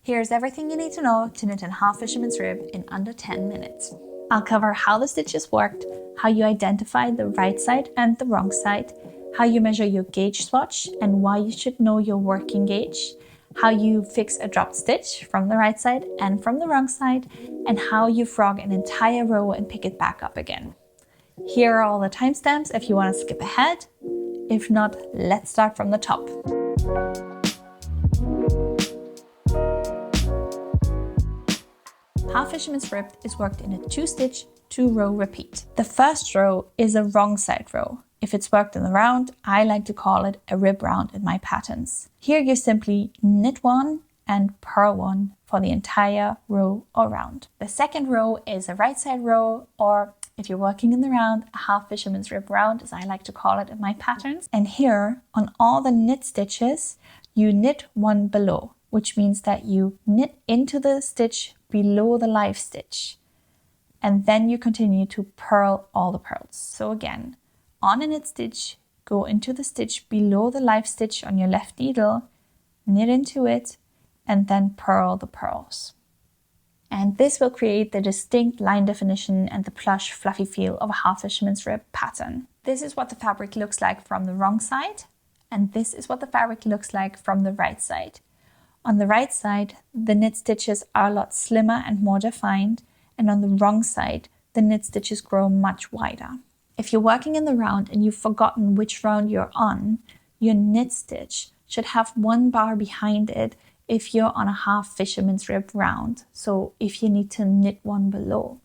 Here's everything you need to know to knit a half fisherman's rib in under 10 minutes. I'll cover how the stitches worked, how you identify the right side and the wrong side, how you measure your gauge swatch and why you should know your working gauge, how you fix a dropped stitch from the right side and from the wrong side, and how you frog an entire row and pick it back up again. Here are all the timestamps if you want to skip ahead. If not, let's start from the top. Half fisherman's rib is worked in a 2-stitch, 2-row repeat. The first row is a wrong side row. If it's worked in the round, I like to call it a rib round in my patterns. Here you simply knit 1 and purl 1 for the entire row or round. The second row is a right side row, or if you're working in the round, a half fisherman's rib round, as I like to call it in my patterns. And here, on all the knit stitches, you knit 1 below, which means that you knit into the stitch below the live stitch. And then you continue to purl all the purls. So again, on a knit stitch, go into the stitch below the live stitch on your left needle, knit into it, and then purl the purls. And this will create the distinct line definition and the plush, fluffy feel of a half fisherman's rib pattern. This is what the fabric looks like from the wrong side, and this is what the fabric looks like from the right side. On the right side, the knit stitches are a lot slimmer and more defined, and on the wrong side, the knit stitches grow much wider. If you're working in the round and you've forgotten which round you're on, your knit stitch should have 1 bar behind it if you're on a half fisherman's rib round, so if you need to knit 1 below.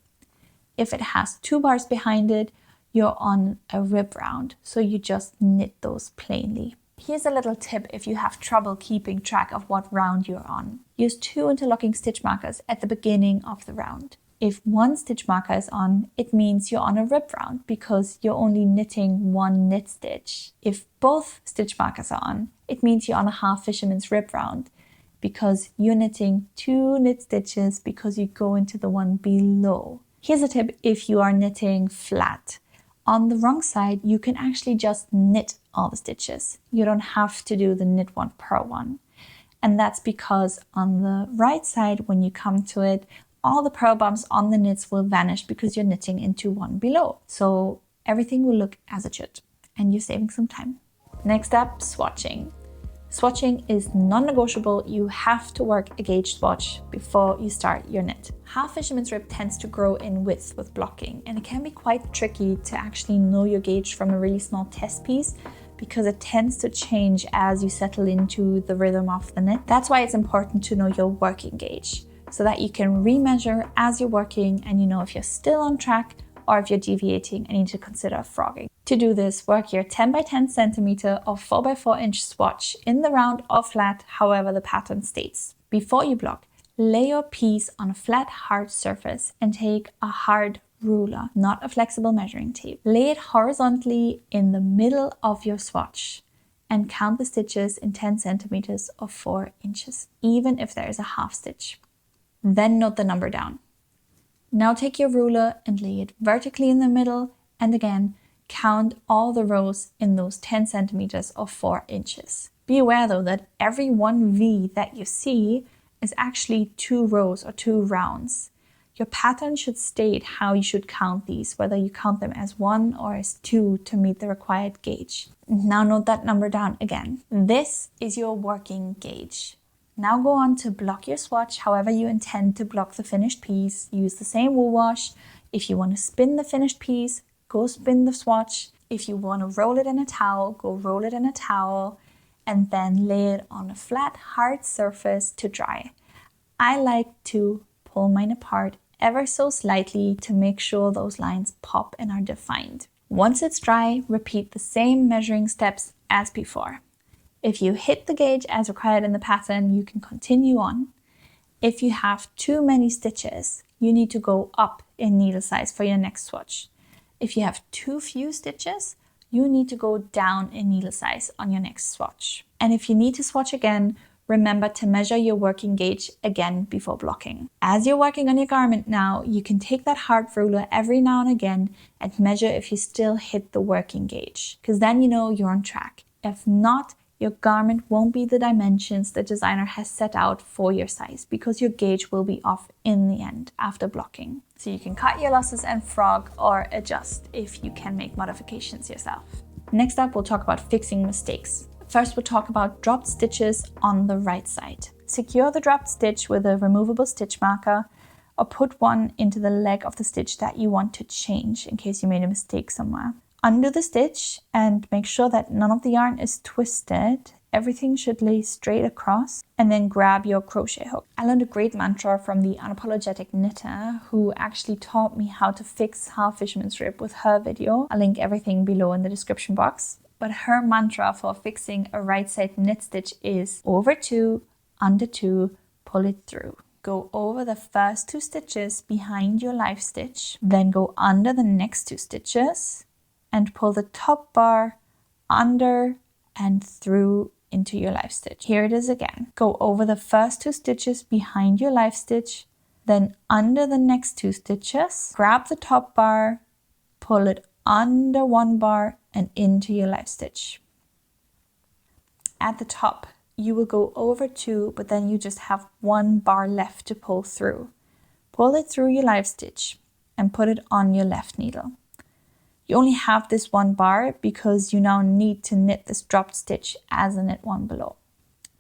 If it has 2 bars behind it, you're on a rib round, so you just knit those plainly. Here's a little tip if you have trouble keeping track of what round you're on. Use 2 interlocking stitch markers at the beginning of the round. If 1 stitch marker is on, it means you're on a rib round because you're only knitting 1 knit stitch. If both stitch markers are on, it means you're on a half fisherman's rib round because you're knitting 2 knit stitches because you go into the one below. Here's a tip if you are knitting flat. On the wrong side, you can actually just knit all the stitches. You don't have to do the knit 1, purl 1. And that's because on the right side, when you come to it, all the purl bumps on the knits will vanish because you're knitting into 1 below. So everything will look as it should, and you're saving some time. Next up, swatching. Swatching is non-negotiable. You have to work a gauge swatch before you start your knit. Half fisherman's rib tends to grow in width with blocking, and it can be quite tricky to actually know your gauge from a really small test piece because it tends to change as you settle into the rhythm of the knit. That's why it's important to know your working gauge so that you can remeasure as you're working and you know if you're still on track or if you're deviating and need to consider frogging. To do this, work your 10 by 10 centimeter or 4 by 4 inch swatch in the round or flat, however the pattern states. Before you block, lay your piece on a flat, hard surface and take a hard ruler, not a flexible measuring tape. Lay it horizontally in the middle of your swatch and count the stitches in 10 centimeters or 4 inches, even if there is a half stitch. Then note the number down. Now take your ruler and lay it vertically in the middle, and again, count all the rows in those 10 centimeters or 4 inches. Be aware though that every 1 V that you see is actually 2 rows or 2 rounds. Your pattern should state how you should count these, whether you count them as 1 or as 2 to meet the required gauge. Now note that number down again. This is your working gauge. Now go on to block your swatch however you intend to block the finished piece. Use the same wool wash. If you want to spin the finished piece, go spin the swatch. If you want to roll it in a towel, go roll it in a towel and then lay it on a flat, hard surface to dry. I like to pull mine apart ever so slightly to make sure those lines pop and are defined. Once it's dry, repeat the same measuring steps as before. If you hit the gauge as required in the pattern, you can continue on. If you have too many stitches, you need to go up in needle size for your next swatch. If you have too few stitches, you need to go down in needle size on your next swatch. And if you need to swatch again, remember to measure your working gauge again before blocking. As you're working on your garment now, you can take that hard ruler every now and again and measure if you still hit the working gauge, because then you know you're on track. If not, your garment won't be the dimensions the designer has set out for your size because your gauge will be off in the end after blocking. So you can cut your losses and frog or adjust if you can make modifications yourself. Next up, we'll talk about fixing mistakes. First, we'll talk about dropped stitches on the right side. Secure the dropped stitch with a removable stitch marker or put one into the leg of the stitch that you want to change in case you made a mistake somewhere. Undo the stitch and make sure that none of the yarn is twisted. Everything should lay straight across, and then grab your crochet hook. I learned a great mantra from the unapologetic knitter who actually taught me how to fix Half Fisherman's rib with her video. I'll link everything below in the description box. But her mantra for fixing a right side knit stitch is over 2, under 2, pull it through. Go over the first 2 stitches behind your life stitch, then go under the next 2 stitches and pull the top bar under and through into your life stitch. Here it is again. Go over the first 2 stitches behind your life stitch, then under the next 2 stitches, grab the top bar, pull it under 1 bar and into your life stitch. At the top, you will go over 2, but then you just have 1 bar left to pull through. Pull it through your life stitch and put it on your left needle. You only have this 1 bar because you now need to knit this dropped stitch as a knit one below.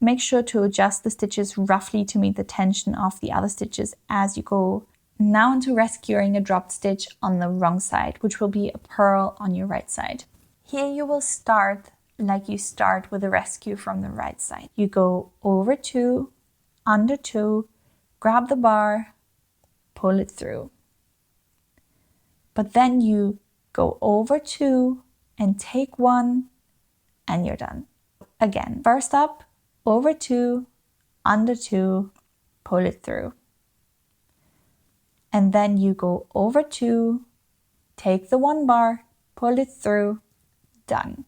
Make sure to adjust the stitches roughly to meet the tension of the other stitches as you go. Now into rescuing a dropped stitch on the wrong side, which will be a purl on your right side. Here you will start like you start with a rescue from the right side. You go over 2, under 2, grab the bar, pull it through. But then you go over 2 and take 1 and you're done. Again, first up, over 2, under 2, pull it through. And then you go over 2, take the 1 bar, pull it through, done.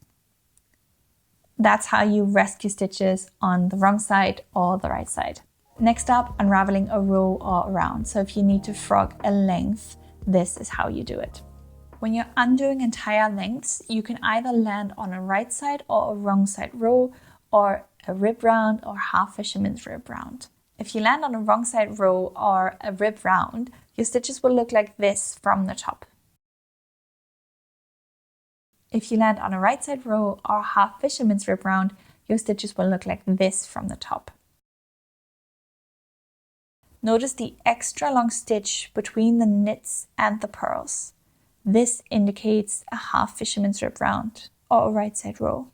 That's how you rescue stitches on the wrong side or the right side. Next up, unraveling a row or a round. So if you need to frog a length, this is how you do it. When you're undoing entire lengths, you can either land on a right side or a wrong side row, or a rib round or Half Fisherman's rib round. If you land on a wrong side row or a rib round, your stitches will look like this from the top. If you land on a right side row or Half Fisherman's rib round, your stitches will look like this from the top. Notice the extra long stitch between the knits and the purls. This indicates a Half Fisherman's rib round or a right side row.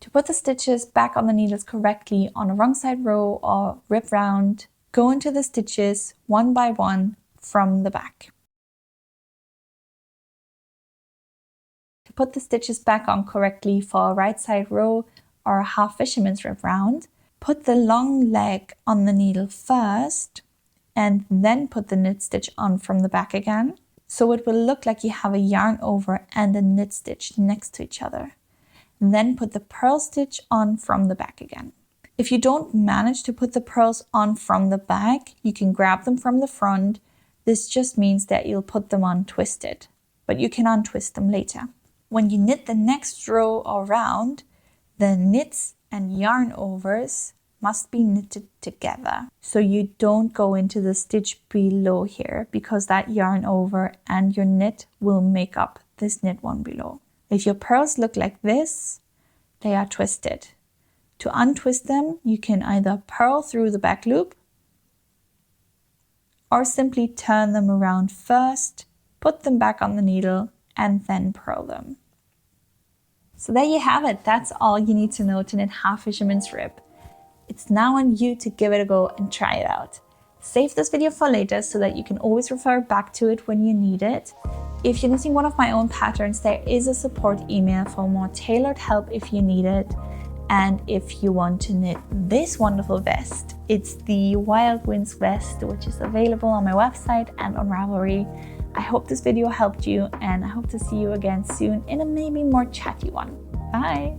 To put the stitches back on the needles correctly on a wrong side row or rib round, go into the stitches one by one from the back. To put the stitches back on correctly for a right side row or a Half Fisherman's rib round, put the long leg on the needle first and then put the knit stitch on from the back again. So it will look like you have a yarn over and a knit stitch next to each other. Then put the purl stitch on from the back again. If you don't manage to put the purls on from the back, you can grab them from the front. This just means that you'll put them on twisted, but you can untwist them later. When you knit the next row or round, the knits and yarn overs must be knitted together. So you don't go into the stitch below here because that yarn over and your knit will make up this knit one below. If your purls look like this, they are twisted. To untwist them, you can either purl through the back loop or simply turn them around first, put them back on the needle and then purl them. So there you have it. That's all you need to know to knit Half Fisherman's rib. It's now on you to give it a go and try it out. Save this video for later so that you can always refer back to it when you need it. If you're knitting one of my own patterns, there is a support email for more tailored help if you need it. And if you want to knit this wonderful vest, it's the Wild Winds vest, which is available on my website and on Ravelry. I hope this video helped you and I hope to see you again soon in a maybe more chatty one. Bye!